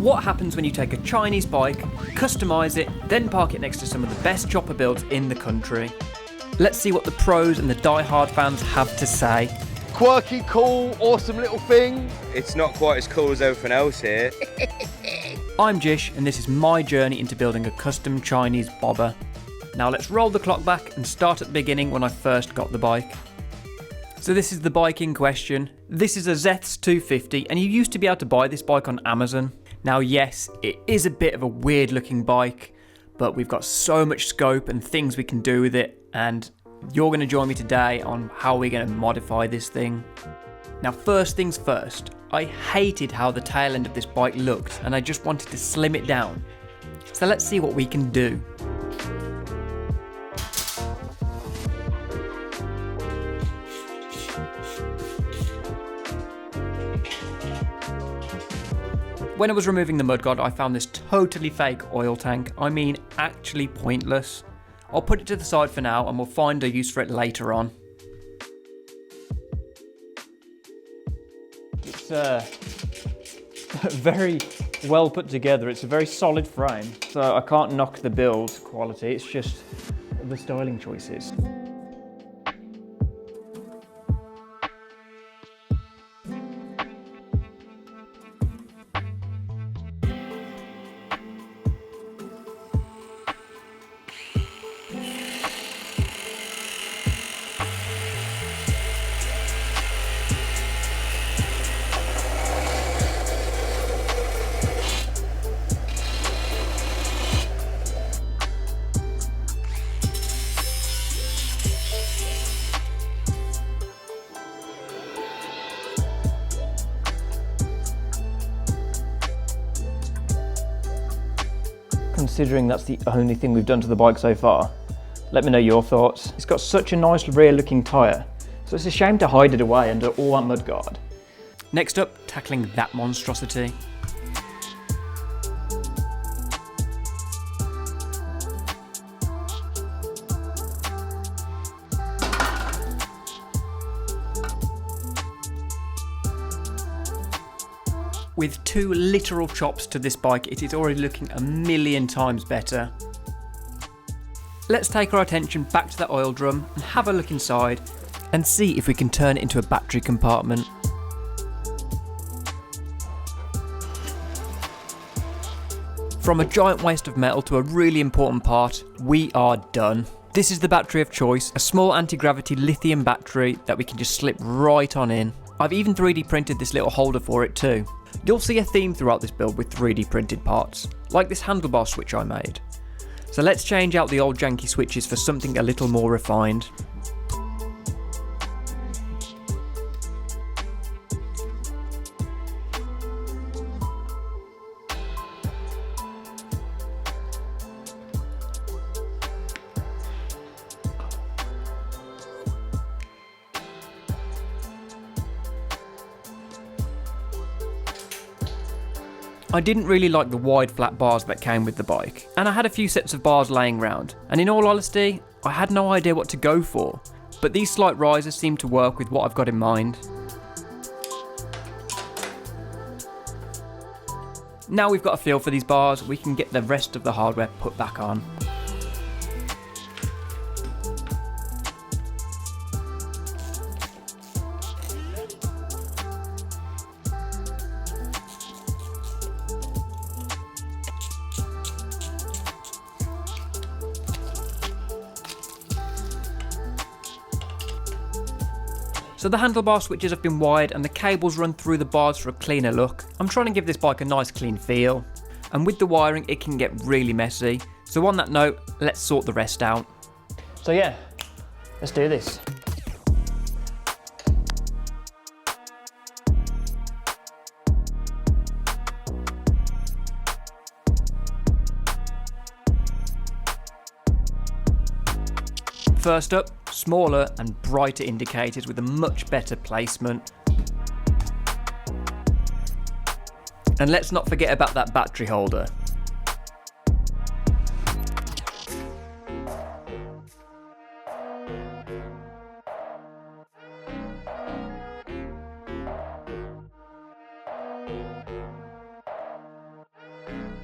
What happens when you take a Chinese bike, customise it, then park it next to some of the best chopper builds in the country? Let's see what the pros and the die-hard fans have to say. Quirky, cool, awesome little thing. It's not quite as cool as everything else here. I'm Jish, and this is my journey into building a custom Chinese bobber. Now let's roll the clock back and start at the beginning when I first got the bike. So this is the bike in question. This is a Zeth's 250, and you used to be able to buy this bike on Amazon. Now yes, it is a bit of a weird looking bike, but we've got so much scope and things we can do with it, and you're going to join me today on how we're going to modify this thing. Now first things first, I hated how the tail end of this bike looked, and I just wanted to slim it down. So let's see what we can do. When I was removing the mudguard, I found this totally fake oil tank. I mean, actually pointless. I'll put it to the side for now and we'll find a use for it later on. It's very well put together. It's a very solid frame, so I can't knock the build quality. It's just the styling choices. Considering that's the only thing we've done to the bike so far, let me know your thoughts. It's got such a nice rear looking tyre, so it's a shame to hide it away under all that mudguard. Next up, tackling that monstrosity. With 2 literal chops to this bike, it is already looking a million times better. Let's take our attention back to that oil drum and have a look inside and see if we can turn it into a battery compartment. From a giant waste of metal to a really important part, we are done. This is the battery of choice, a small anti-gravity lithium battery that we can just slip right on in. I've even 3D printed this little holder for it too. You'll see a theme throughout this build with 3D printed parts, like this handlebar switch I made. So let's change out the old janky switches for something a little more refined. I didn't really like the wide flat bars that came with the bike, and I had a few sets of bars laying around, and in all honesty, I had no idea what to go for, but these slight risers seem to work with what I've got in mind. Now we've got a feel for these bars, we can get the rest of the hardware put back on. So the handlebar switches have been wired and the cables run through the bars for a cleaner look. I'm trying to give this bike a nice clean feel. And with the wiring it can get really messy. So on that note, let's sort the rest out. So yeah, let's do this. First up, smaller and brighter indicators with a much better placement. And let's not forget about that battery holder.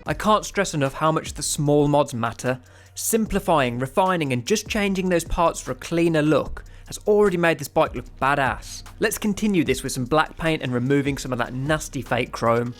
I can't stress enough how much the small mods matter. Simplifying, refining and just changing those parts for a cleaner look has already made this bike look badass. Let's continue this with some black paint and removing some of that nasty fake chrome.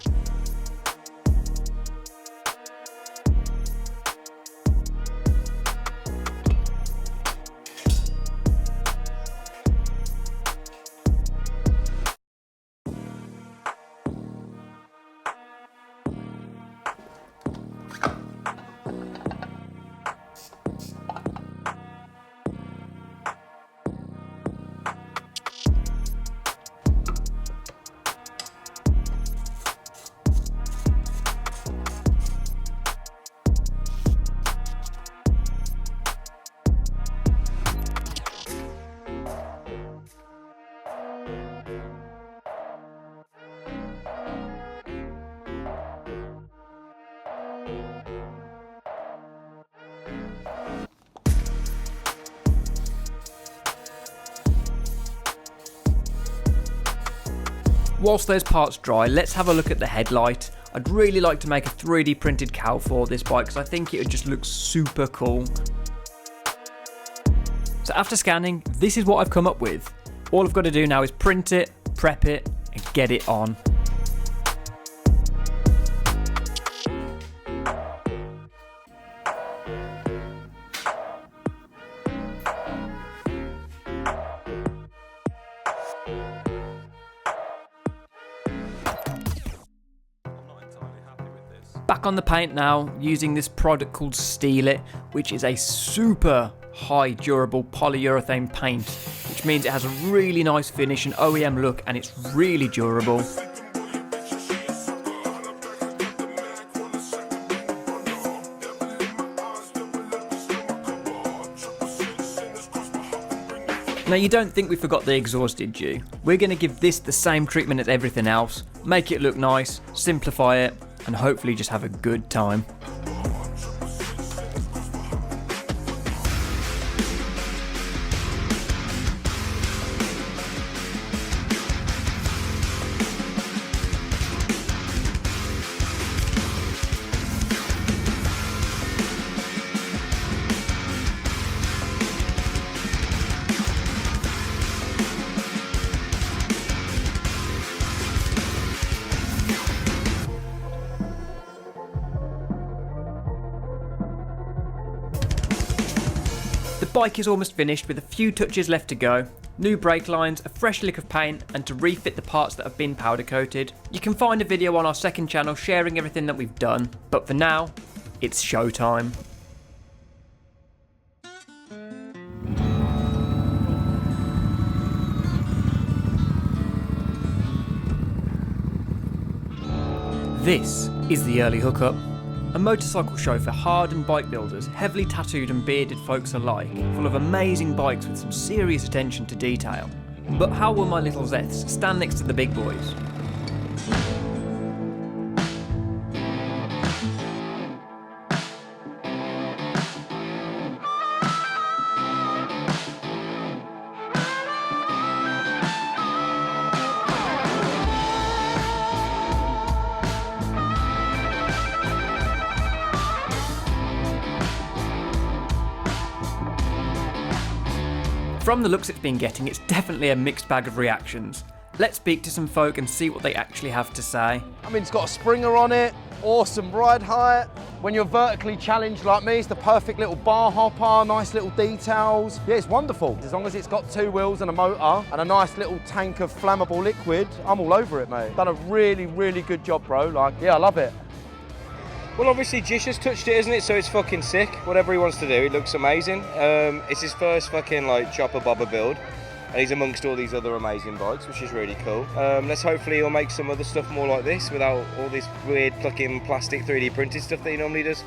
Whilst those parts dry, let's have a look at the headlight. I'd really like to make a 3D printed cowl for this bike because I think it would just look super cool. So after scanning, this is what I've come up with. All I've got to do now is print it, prep it, and get it on. Back on the paint now, using this product called Steel It, which is a super high durable polyurethane paint, which means it has a really nice finish and OEM look, and it's really durable. Now you don't think we forgot the exhaust, did you? We're going to give this the same treatment as everything else, make it look nice, simplify it, and hopefully just have a good time. The bike is almost finished with a few touches left to go. New brake lines, a fresh lick of paint, and to refit the parts that have been powder coated. You can find a video on our second channel sharing everything that we've done, but for now, it's showtime. This is the early hookup. A motorcycle show for hardened bike builders, heavily tattooed and bearded folks alike, full of amazing bikes with some serious attention to detail. But how will my little Zeths stand next to the big boys? From the looks it's been getting, it's definitely a mixed bag of reactions. Let's speak to some folk and see what they actually have to say. I mean, it's got a springer on it, awesome ride height. When you're vertically challenged like me, it's the perfect little bar hopper, nice little details. Yeah, it's wonderful. As long as it's got two wheels and a motor and a nice little tank of flammable liquid, I'm all over it, mate. Done a really, really good job, bro. Like, yeah, I love it. Well, obviously Jish has touched it, isn't it? So it's fucking sick. Whatever he wants to do, it looks amazing. It's his first fucking like chopper bobber build, and he's amongst all these other amazing bikes, which is really cool. Let's hopefully he'll make some other stuff more like this without all this weird fucking plastic 3D printed stuff that he normally does.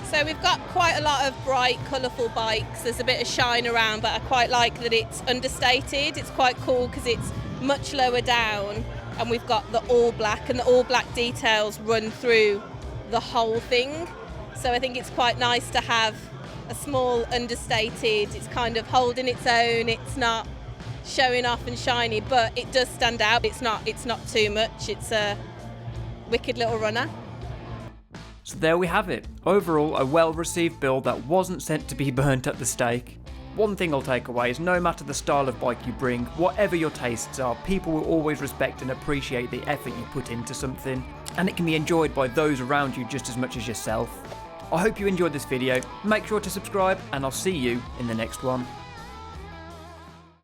So we've got quite a lot of bright, colourful bikes. There's a bit of shine around, but I quite like that it's understated. It's quite cool because it's much lower down, and we've got the all black, and the all black details run through the whole thing. So I think it's quite nice to have a small understated. It's kind of holding its own. It's not showing off and shiny, but it does stand out. It's not too much. It's a wicked little runner. So there we have it. Overall, a well-received build that wasn't sent to be burnt at the stake. One thing I'll take away is no matter the style of bike you bring, whatever your tastes are, people will always respect and appreciate the effort you put into something, and it can be enjoyed by those around you just as much as yourself. I hope you enjoyed this video, make sure to subscribe, and I'll see you in the next one.